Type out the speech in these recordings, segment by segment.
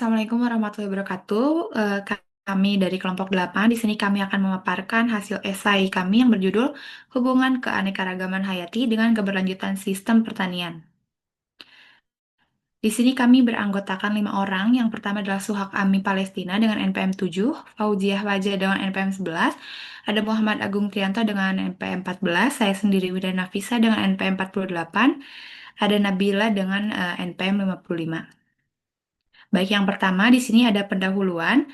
Assalamualaikum warahmatullahi wabarakatuh. Kami dari kelompok 8, di sini kami akan memaparkan hasil esai kami yang berjudul Hubungan Keanekaragaman Hayati dengan Keberlanjutan Sistem Pertanian. Di sini kami beranggotakan 5 orang. Yang pertama adalah Suhak Ami Palestina dengan NPM 7, Fauziah Wajah dengan NPM 11, ada Muhammad Agung Trianto dengan NPM 14, saya sendiri Wida Nafisa dengan NPM 48, ada Nabila dengan NPM 55. Baik, yang pertama di sini ada pendahuluan.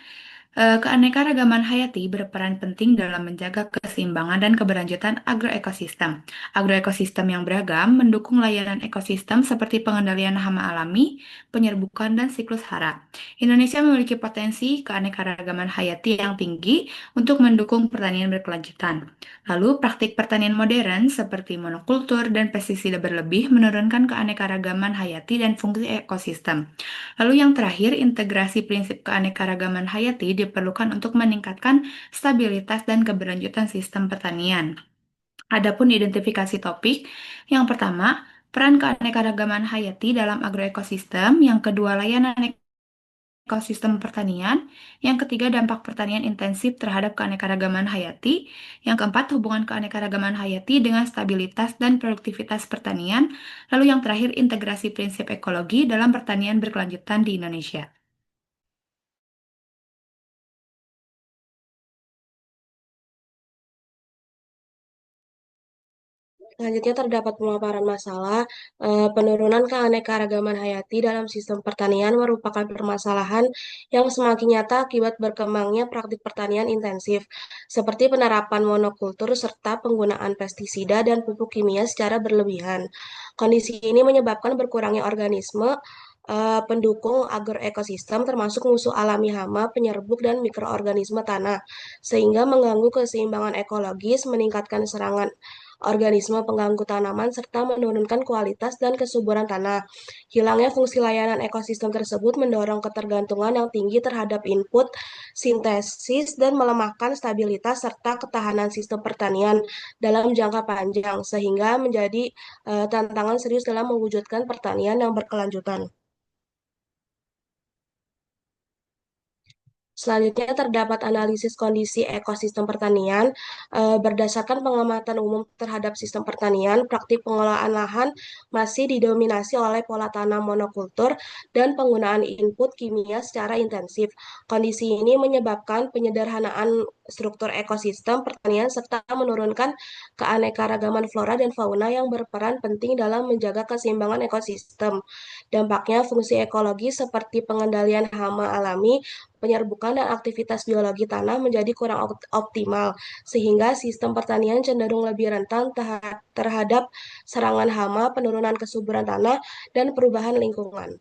Keanekaragaman hayati berperan penting dalam menjaga keseimbangan dan keberlanjutan agroekosistem. Agroekosistem yang beragam mendukung layanan ekosistem seperti pengendalian hama alami, penyerbukan, dan siklus hara. Indonesia memiliki potensi keanekaragaman hayati yang tinggi untuk mendukung pertanian berkelanjutan. Lalu, praktik pertanian modern seperti monokultur dan pestisida berlebih menurunkan keanekaragaman hayati dan fungsi ekosistem. Lalu yang terakhir, integrasi prinsip keanekaragaman hayati diperlukan untuk meningkatkan stabilitas dan keberlanjutan sistem pertanian. Adapun identifikasi topik, yang pertama, peran keanekaragaman hayati dalam agroekosistem, yang kedua, layanan ekosistem pertanian, yang ketiga, dampak pertanian intensif terhadap keanekaragaman hayati, yang keempat, hubungan keanekaragaman hayati dengan stabilitas dan produktivitas pertanian, lalu yang terakhir, integrasi prinsip ekologi dalam pertanian berkelanjutan di Indonesia. Selanjutnya terdapat pemaparan masalah penurunan keanekaragaman hayati dalam sistem pertanian merupakan permasalahan yang semakin nyata akibat berkembangnya praktik pertanian intensif, seperti penerapan monokultur serta penggunaan pestisida dan pupuk kimia secara berlebihan. Kondisi ini menyebabkan berkurangnya organisme pendukung agroekosistem termasuk musuh alami hama, penyerbuk, dan mikroorganisme tanah, sehingga mengganggu keseimbangan ekologis, meningkatkan serangan organisme pengganggu tanaman, serta menurunkan kualitas dan kesuburan tanah. Hilangnya fungsi layanan ekosistem tersebut mendorong ketergantungan yang tinggi terhadap input sintesis dan melemahkan stabilitas serta ketahanan sistem pertanian dalam jangka panjang, sehingga menjadi tantangan serius dalam mewujudkan pertanian yang berkelanjutan. Selanjutnya terdapat analisis kondisi ekosistem pertanian berdasarkan pengamatan umum terhadap sistem pertanian, praktik pengelolaan lahan masih didominasi oleh pola tanam monokultur dan penggunaan input kimia secara intensif. Kondisi ini menyebabkan penyederhanaan struktur ekosistem pertanian serta menurunkan keanekaragaman flora dan fauna yang berperan penting dalam menjaga keseimbangan ekosistem. Dampaknya fungsi ekologis seperti pengendalian hama alami, penyerbukan dan aktivitas biologi tanah menjadi kurang optimal, sehingga sistem pertanian cenderung lebih rentan terhadap serangan hama, penurunan kesuburan tanah, dan perubahan lingkungan.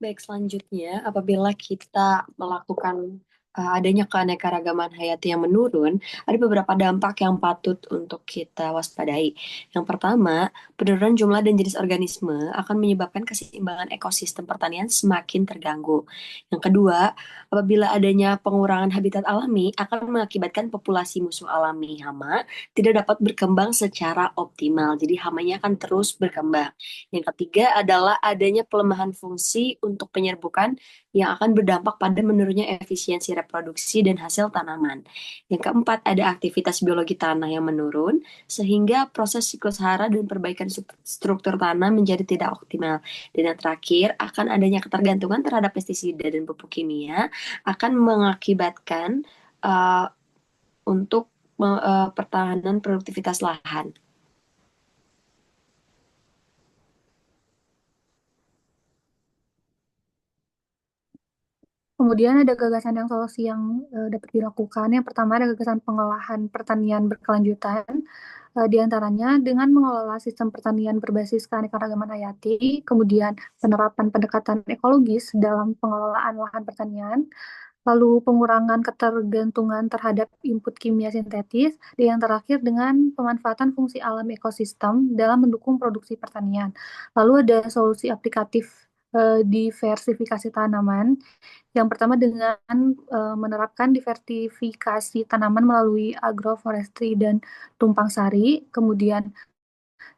Baik, selanjutnya apabila kita melakukan adanya keanekaragaman hayati yang menurun, ada beberapa dampak yang patut untuk kita waspadai. Yang pertama, penurunan jumlah dan jenis organisme akan menyebabkan keseimbangan ekosistem pertanian semakin terganggu. Yang kedua, apabila adanya pengurangan habitat alami akan mengakibatkan populasi musuh alami hama tidak dapat berkembang secara optimal. Jadi hamanya akan terus berkembang. Yang ketiga adalah adanya pelemahan fungsi untuk penyerbukan yang akan berdampak pada menurunnya efisiensi reproduksi dan hasil tanaman. Yang keempat, ada aktivitas biologi tanah yang menurun, sehingga proses siklus hara dan perbaikan struktur tanah menjadi tidak optimal. Dan yang terakhir, akan adanya ketergantungan terhadap pestisida dan pupuk kimia akan mengakibatkan uh, untuk pertahanan produktivitas lahan. Kemudian ada gagasan yang solusi yang dapat dilakukan. Yang pertama ada gagasan pengolahan pertanian berkelanjutan. Di antaranya dengan mengelola sistem pertanian berbasis keanekaragaman hayati, kemudian penerapan pendekatan ekologis dalam pengelolaan lahan pertanian, lalu pengurangan ketergantungan terhadap input kimia sintetis, dan yang terakhir dengan pemanfaatan fungsi alam ekosistem dalam mendukung produksi pertanian. Lalu ada solusi aplikatif diversifikasi tanaman. Yang pertama dengan menerapkan diversifikasi tanaman melalui agroforestry dan tumpang sari, kemudian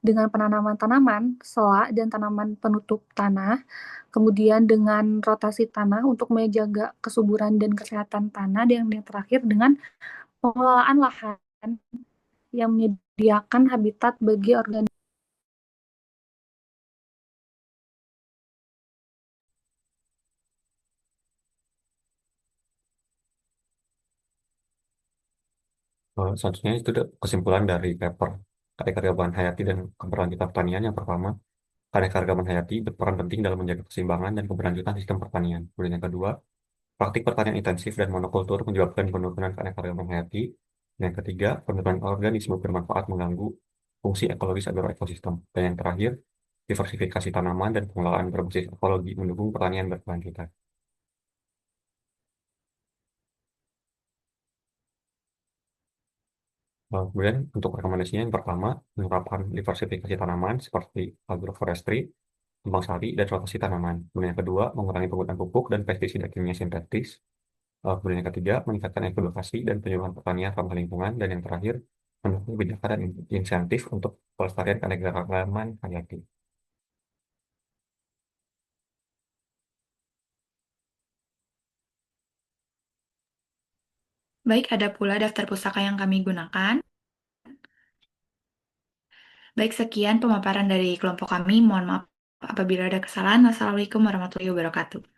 dengan penanaman tanaman, sela, dan tanaman penutup tanah. Kemudian dengan rotasi tanah untuk menjaga kesuburan dan kesehatan tanah. Dan yang terakhir dengan pengelolaan lahan yang menyediakan habitat bagi organisme. Selanjutnya itu kesimpulan dari paper keanekaragaman hayati dan keberlanjutan pertanian. Yang pertama, keanekaragaman hayati berperan penting dalam menjaga keseimbangan dan keberlanjutan sistem pertanian. Kemudian yang kedua, praktik pertanian intensif dan monokultur menyebabkan penurunan keanekaragaman hayati. Dan yang ketiga, penurunan organisme bermanfaat mengganggu fungsi ekologis agroekosistem. Dan yang terakhir, diversifikasi tanaman dan pengelolaan berbasis ekologi mendukung pertanian berkelanjutan. Kemudian untuk rekomendasinya yang pertama, menerapkan diversifikasi tanaman seperti agroforestry, kembang sari, dan rotasi tanaman. Kemudian yang kedua, mengurangi penggunaan pupuk dan pestisida kimia sintetis. Kemudian yang ketiga, meningkatkan edukasi dan penyuluhan pertanian ramah lingkungan. Dan yang terakhir, mendukung kebijakan dan insentif untuk pelestarian keanekaragaman hayati. Baik, ada pula daftar pustaka yang kami gunakan. Baik, sekian pemaparan dari kelompok kami. Mohon maaf apabila ada kesalahan. Wassalamualaikum warahmatullahi wabarakatuh.